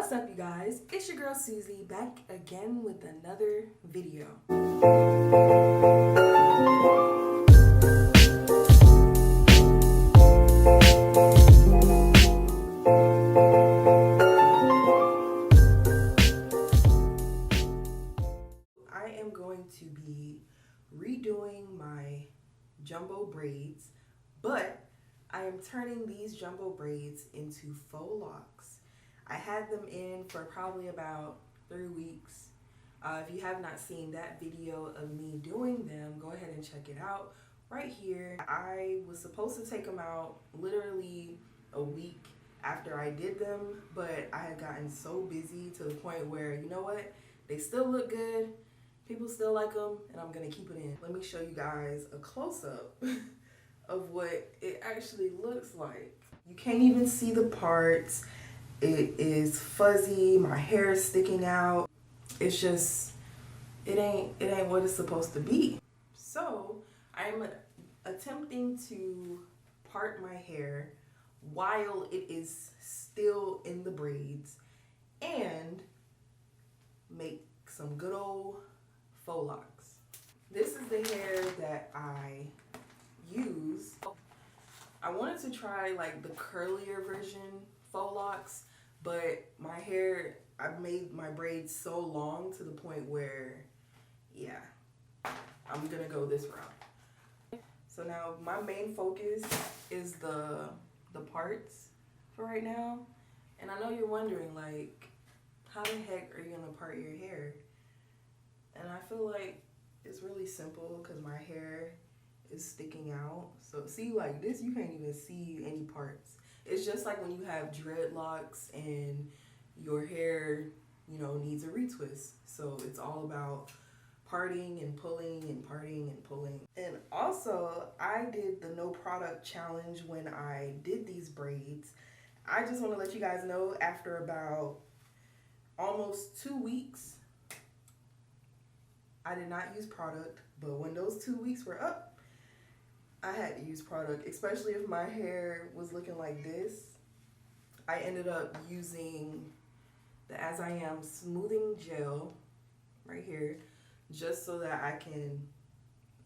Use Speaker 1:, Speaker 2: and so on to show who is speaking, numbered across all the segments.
Speaker 1: What's up, you guys? It's your girl Suzie back again with another video. I am going to be redoing my jumbo braids, but I am turning these jumbo braids into faux locks. I had them in for probably about 3 weeks. If you have not seen that video of me doing them, go ahead and check it out right here. I was supposed to take them out literally a week after I did them, but I had gotten so busy to the point where, you know what, they still look good, people still like them, and I'm gonna keep it in. Let me show you guys a close-up of what it actually looks like. You can't even see the parts. It is fuzzy, my hair is sticking out. It's just, it ain't what it's supposed to be. So I'm attempting to part my hair while it is still in the braids and make some good old faux locks. This is the hair that I use. I wanted to try like the curlier version faux locks, but my hair, I've made my braids so long to the point where, yeah, I'm gonna go this route. So now my main focus is the parts for right now. And I know you're wondering, like, how the heck are you gonna part your hair? And I feel like it's really simple because my hair is sticking out. So see, like this, you can't even see any parts. It's just like when you have dreadlocks and your hair, you know, needs a retwist. So it's all about parting and pulling and parting and pulling. And also, I did the no product challenge when I did these braids. I just want to let you guys know, after about almost 2 weeks, I did not use product, but when those 2 weeks were up, I had to use product, especially if my hair was looking like this. I ended up using the As I Am smoothing gel right here, just so that I can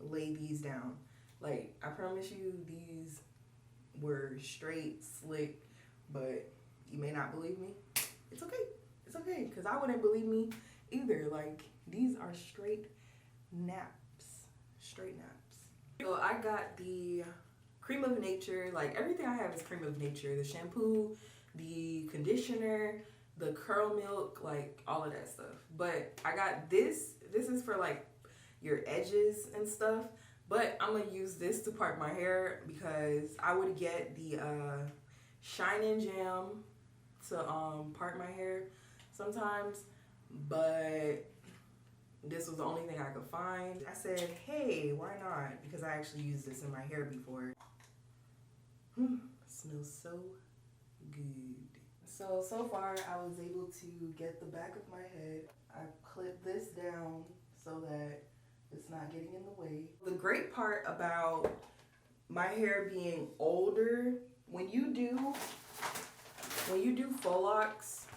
Speaker 1: lay these down. Like, I promise you, these were straight, slick, but you may not believe me. It's okay. It's okay, because I wouldn't believe me either. Like, these are straight naps. Straight naps. So I got the Creme of Nature, like everything I have is Creme of Nature. The shampoo, the conditioner, the curl milk, like all of that stuff. But I got this is for like your edges and stuff. But I'm gonna use this to part my hair because I would get the Shine and Jam to part my hair sometimes, but this was the only thing I could find. I said, hey, why not? Because I actually used this in my hair before. Smells so good. So far I was able to get the back of my head. I clipped this down so that it's not getting in the way. The great part about my hair being older, when you do faux locks,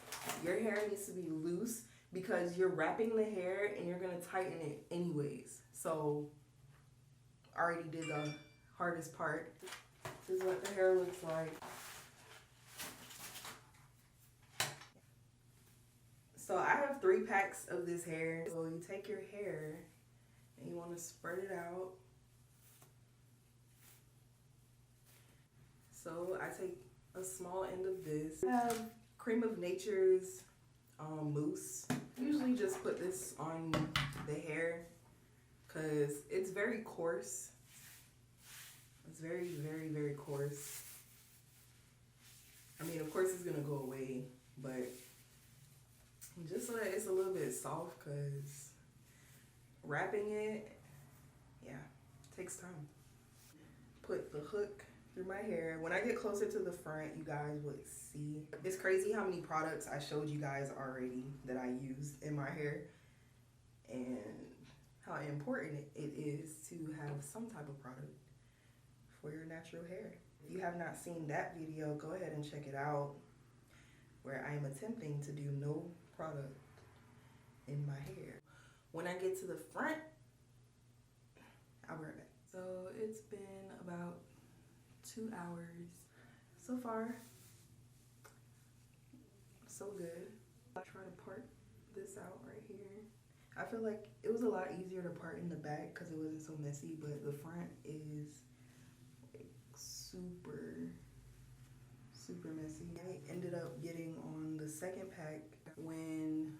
Speaker 1: your hair needs to be loose, because you're wrapping the hair and you're gonna tighten it anyways. So I already did the hardest part. This is what the hair looks like. So I have 3 packs of this hair. So you take your hair and you wanna spread it out. So I take a small end of this. I have Creme of Nature's mousse. Usually just put this on the hair because it's very coarse. It's very, very, very coarse. I mean, of course it's gonna go away, but just so that it's a little bit soft, because wrapping it, yeah, takes time. Put the hook through my hair. When I get closer to the front, you guys would see. It's crazy how many products I showed you guys already that I used in my hair, and how important it is to have some type of product for your natural hair. If you have not seen that video, go ahead and check it out. where I am attempting to do no product in my hair. When I get to the front, I'll be right back. So it's been about 2 hours so far. So good. I try to part this out right here. I feel like it was a lot easier to part in the back because it wasn't so messy, but the front is like super messy. I ended up getting on the second pack when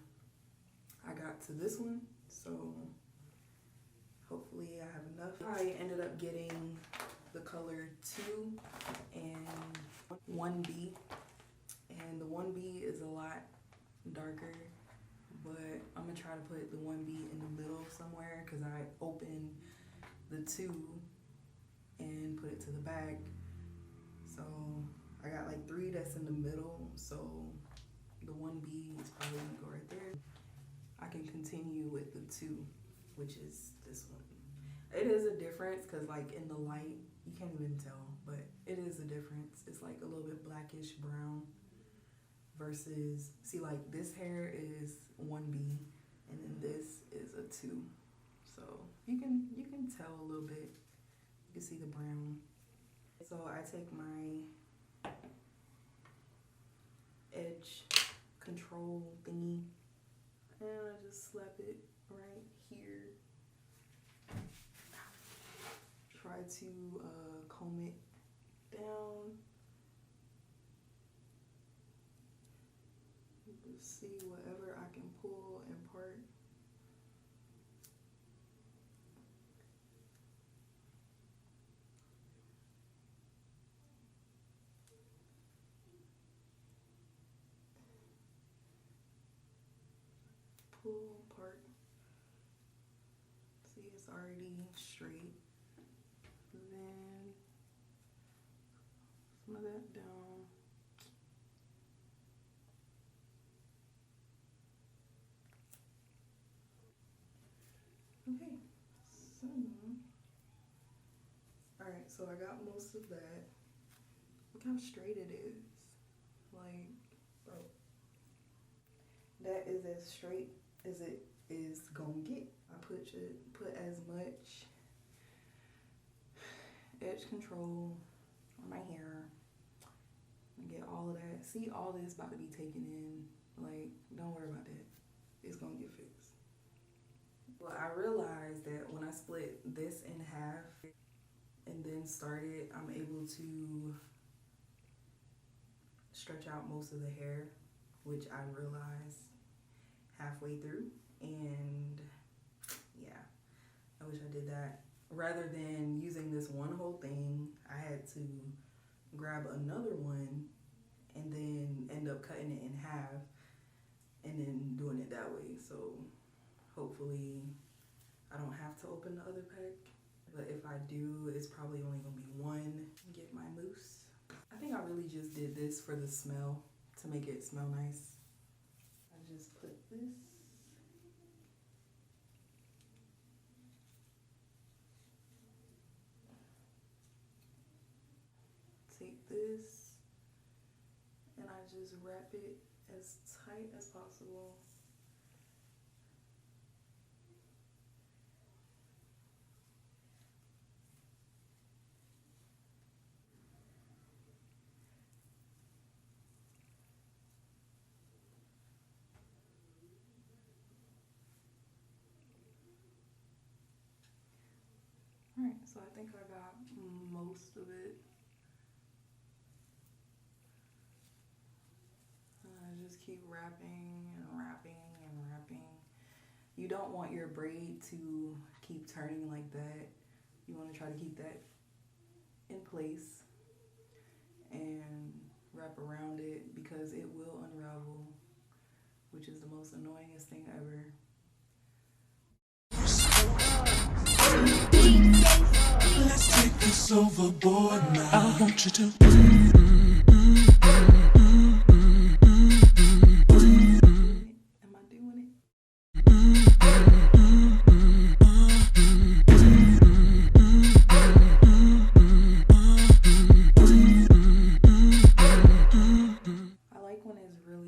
Speaker 1: I got to this one, so hopefully I have enough. I ended up getting the color 2 and 1B, and the 1B is a lot darker, but I'm gonna try to put the 1B in the middle somewhere because I opened the 2 and put it to the back. So I got like 3 that's in the middle, so the 1B is probably gonna go right there. I can continue with the 2, which is this one. It is a difference because like in the light, you can't even tell, but it is a difference. It's like a little bit blackish brown versus, see, like this hair is 1B and then this is a 2. So you can tell a little bit. You can see the brown. So I take my edge control thingy and I just slap it right here. Try to comb it down. Just see whatever I can pull and part. Pull, part. See, it's already straight. Then some of that down. Okay, so alright, so I got most of that. Look how straight it is. Like, bro, that is as straight as it is gonna get. I put as much edge control on my hair and get all of that. See, all this about to be taken in. Like, don't worry about that. It's gonna get fixed. Well, I realized that when I split this in half and then started, I'm able to stretch out most of the hair, which I realized halfway through. And yeah, I wish I did that. Rather than using this one whole thing, I had to grab another one and then end up cutting it in half and then doing it that way. So hopefully I don't have to open the other pack. But if I do, it's probably only gonna be one. Get my mousse. I think I really just did this for the smell, to make it smell nice. I just put this. Take this and I just wrap it as tight as possible. Alright, so I think I got most of it. I just keep wrapping and wrapping and wrapping. You don't want your braid to keep turning like that. You want to try to keep that in place and wrap around it because it will unravel, which is the most annoyingest thing ever.
Speaker 2: Let's take this overboard now. I want you to
Speaker 1: Am I doing it? I like when it's really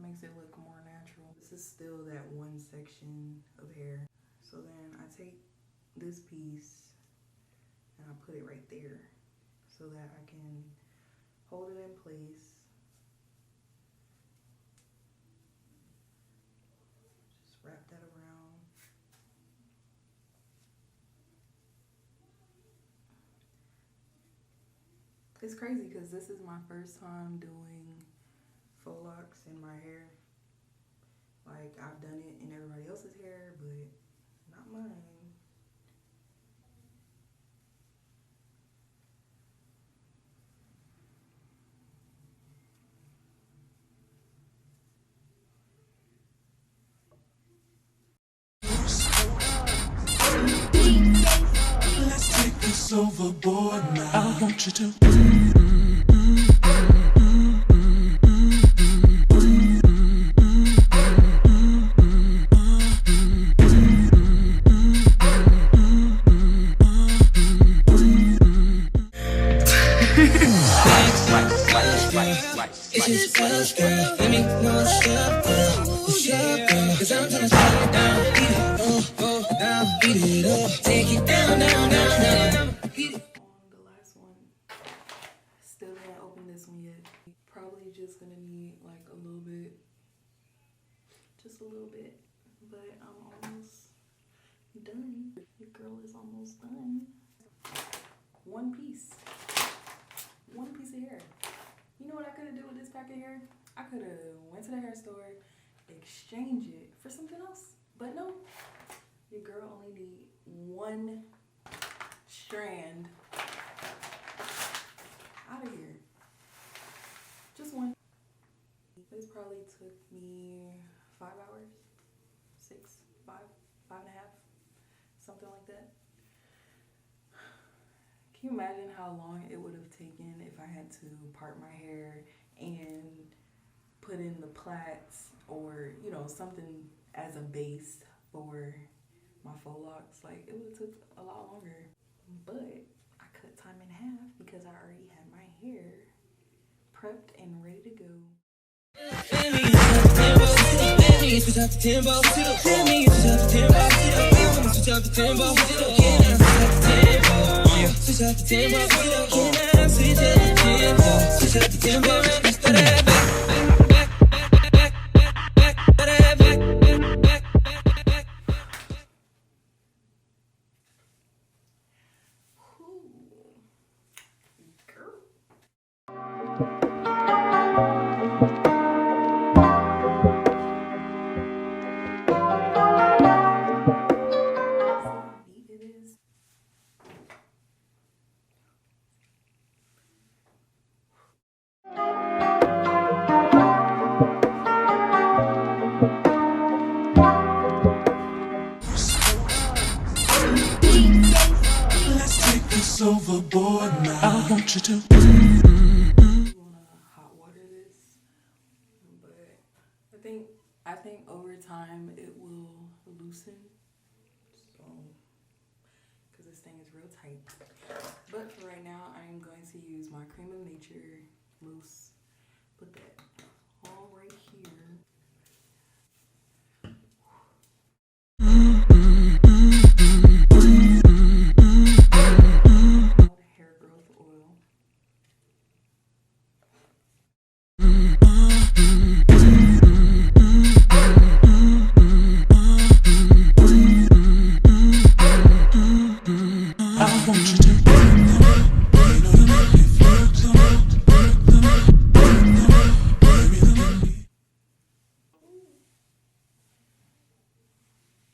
Speaker 1: makes it look more natural. This is still that one section of hair. So then I take this piece and I put it right there so that I can hold it in place. Just wrap that around. It's crazy because this is my first time doing faux locks in my hair. Like, I've done it in everybody else's hair, but not mine.
Speaker 2: Let's take this overboard now. I want you to.
Speaker 3: It's just us, girl. Let me know what's up, girl. What's up, girl? Cause I'm tryna slow it down. Beat it up, go down, beat it up. Take it down, down, down, down. Beat it.
Speaker 1: On the last one, still didn't open this one yet. Probably just gonna need like a little bit, just a little bit, but I'm almost done. Your girl is almost done. One piece of hair. You know what I could have did with this pack of hair? I could have went to the hair store, exchange it for something else. But no, your girl only need one strand out of here. Just one. This probably took me 5 hours, 6, 5, 5.5, something like that. Can you imagine how long it would have taken if I had to part my hair and put in the plaits or, you know, something as a base for my faux locks? Like, it would have took a lot longer. But I cut time in half because I already had my hair prepped and ready to go. Switch up the tempo, let me switch up the tempo, switch up the tempo, switch up the tempo, can I switch up the tempo, switch up the tempo, start that back,
Speaker 2: Overboard now. I want you to.
Speaker 1: You wanna hot water this, but I think over time it will loosen. So, because this thing is real tight. But for right now, I am going to use my Creme of Nature Mousse. Put that all right here.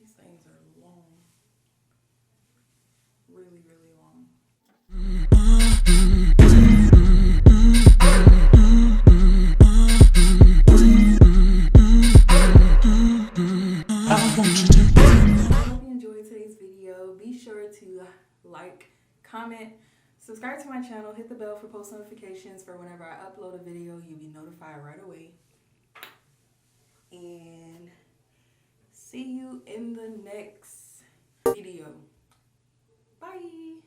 Speaker 1: These things are long. Really, really long.
Speaker 2: I want you to.
Speaker 1: I hope you enjoyed today's video. Be sure to like, comment, subscribe to my channel, hit the bell for post notifications for whenever I upload a video. You'll be notified right away. And see you in the next video. Bye.